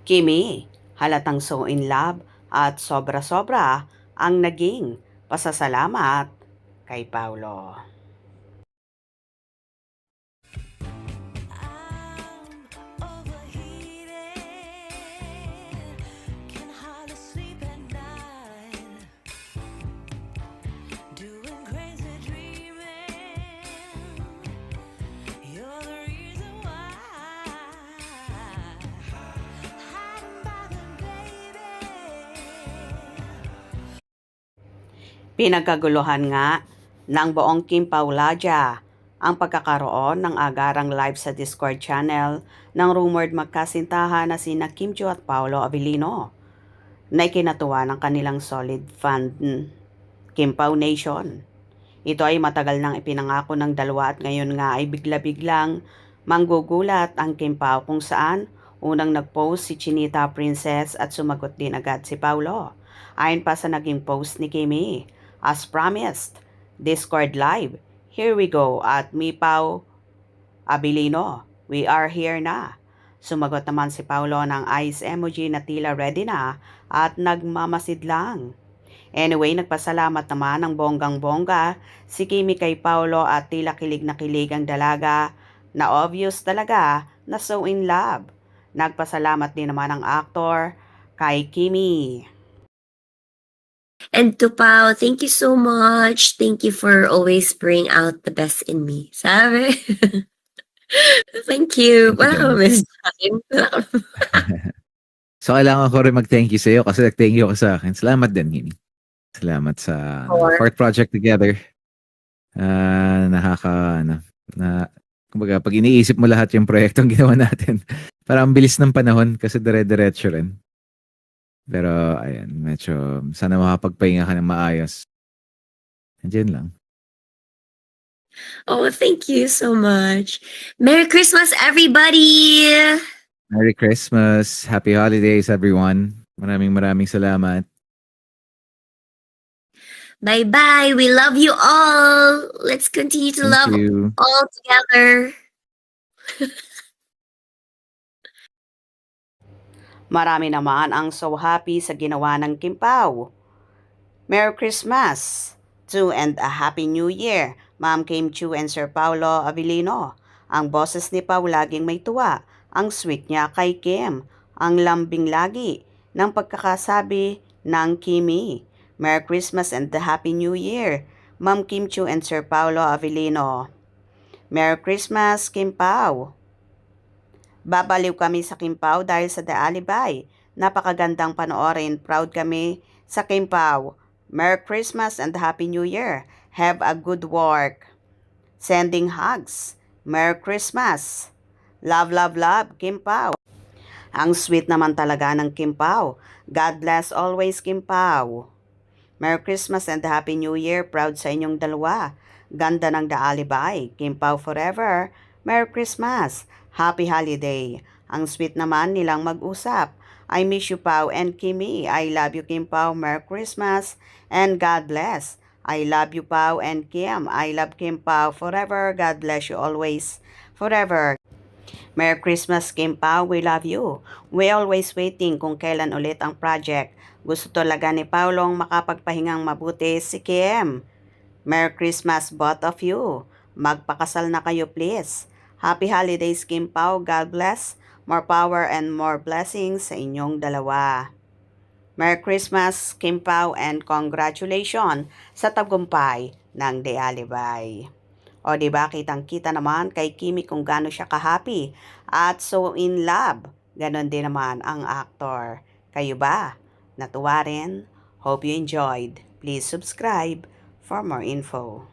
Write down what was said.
Kimi, halatang so in love at sobra-sobra ang naging pasasalamat kay Paulo. Pinagkaguluhan nga ng buong Kim Pauladia ang pagkakaroon ng agarang live sa Discord channel ng rumored magkasintahan na sina Kim Chiu at Paolo Avellino na ikinatuwa ng kanilang solid fan Kim Pao Nation. Ito ay matagal nang ipinangako ng dalawa at ngayon nga ay bigla-biglang manggugulat ang Kim Pao kung saan unang nag-post si Chinita Princess at sumagot din agad si Paolo. Ayon pa sa naging post ni Kimi, as promised, Discord Live, here we go at Mi Pao Abilino, we are here na. Sumagot naman si Paolo ng eyes emoji na tila ready na at nagmamasid lang. Anyway, nagpasalamat naman ng bonggang-bongga si Kimi kay Paolo at tila kilig na kilig ang dalaga na obvious talaga na so in love. Nagpasalamat din naman ang aktor kay Kimi. And to Pao, thank you so much. Thank you for always bring out the best in me. Sabi? Thank you. Thank you, Wala ka Jen. ba sa akin? So, kailangan ko rin mag-thank you sa'yo kasi nag-thank you ka sa akin. Salamat din, Kimi. Salamat sa fourth project together. Kumbaga, pag iniisip mo lahat yung proyektong ginawa natin, parang bilis ng panahon kasi dire-diretso rin. Pero, ayan, medyo, sana makapagpahinga ka ng maayos. Andiyan lang. Oh, thank you so much. Merry Christmas, everybody! Merry Christmas. Happy holidays, everyone. Maraming salamat. Bye-bye. We love you all. Let's continue to love you all together. Marami naman ang so happy sa ginawa ng Kim Pao. Merry Christmas to and a Happy New Year, Ma'am Kim Chiu and Sir Paolo Avellino. Ang boses ni Pao laging may tuwa. Ang sweet niya kay Kim. Ang lambing lagi ng pagkakasabi ng Kimi. Merry Christmas and a Happy New Year, Ma'am Kim Chiu and Sir Paolo Avellino. Merry Christmas, Kim Pao. Babaliw kami sa Kim Pao dahil sa The Alibay. Napakagandang panoorin. Proud kami sa Kim Pao. Merry Christmas and Happy New Year. Have a good work. Sending hugs. Merry Christmas. Love, love, love, Kim Pao. Ang sweet naman talaga ng Kim Pao. God bless always, Kim Pao. Merry Christmas and Happy New Year. Proud sa inyong dalawa. Ganda ng The Alibay. Kim Pao forever. Merry Christmas. Happy holiday. Ang sweet naman nilang mag-usap. I miss you, Pao and Kimi. I love you, Kim Pao. Merry Christmas and God bless. I love you, Pao and Kim. I love Kim Pao forever. God bless you always forever. Merry Christmas, Kim Pao. We love you. We always waiting kung kailan ulit ang project. Gusto talaga ni Paulong makapagpahingang mabuti si Kim. Merry Christmas, both of you. Magpakasal na kayo, please. Happy holidays, Kim Pao. God bless. More power and more blessings sa inyong dalawa. Merry Christmas, Kim Pao, and congratulations sa tagumpay ng The Alibay. O diba, kitang-kita naman kay Kimi kung gaano siya ka-happy at so in love. Ganon din naman ang actor. Kayo ba? Natuwa rin? Hope you enjoyed. Please subscribe for more info.